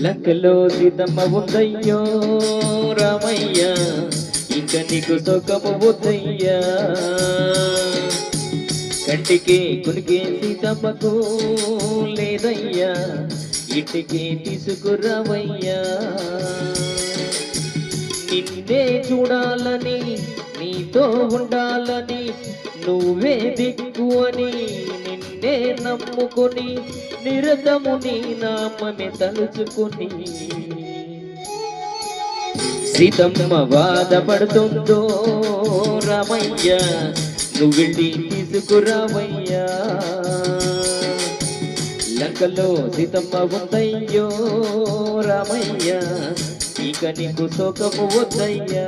లంకలో సీతమ్మ ఉందయ్యో రామయ్య, ఇంక నీకు సుఖము వద్దయ్యా. కంటికి కునికే సీతమ్మకు లేదయ్యా, ఇంటికి తీసుకురావయ్యా. నిన్నే చూడాలని, నీతో ఉండాలని, నువ్వే దిక్కు అని నిన్నే నమ్ముకొని నిరతము నీ నామమే తలుచుకుని సీతమ్మ బాధపడుతుందో రామయ్య, నువ్వెళ్ళి తీసుకురావయ్యా. లంకలో సీతమ్మ ఉందయ్యో రామయ్య, ఇక నీకు శోకము వద్దయ్యా.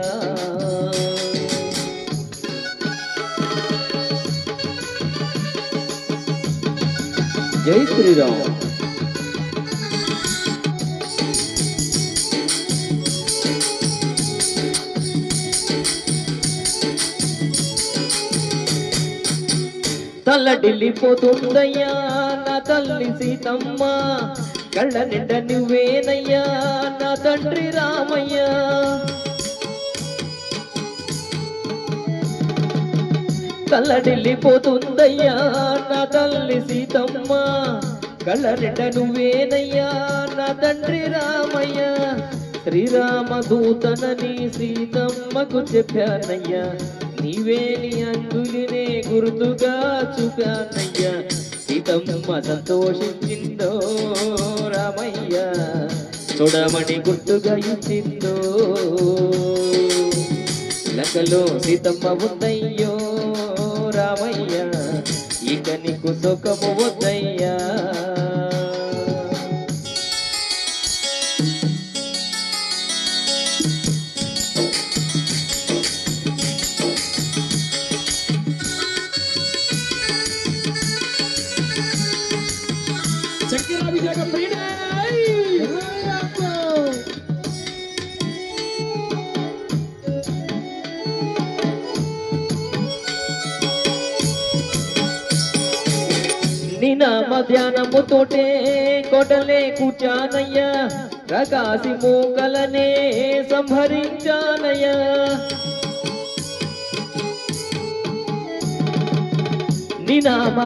జై శ్రీరామ్. తల్లడిల్లిపోతుందయ్యా నా తల్లి సీతమ్మ, కళ్ళ నిండ నువ్వేనయ్యా నా తండ్రి రామయ్య. తల్లడిల్లిపోతుందయ్యా నా తల్లి సీతమ్మ, కళ్ళ నిండ నువ్వేనయ్యా నా తండ్రి రామయ్య. శ్రీరామ దూతనని సీతమ్మకు చెప్పానయ్యా, నీవే నీ అంగులినే గుర్తుగా చూపానయ్యా. సీతమ్మ సంతోషించిందో రామయ్య, చూడమని గుర్తుగా ఇచ్చిందో. లంకలో సీతమ్మ ఉందయ్యో రామయ్య, ఇక నీకు సుఖము వద్దయ్యా. నిన్న మధ్యాహ్నముతోటే కొడలే కూర్చానయ్యా, రకాసి మూకలనే సంహరించానయ్యా. నిన్న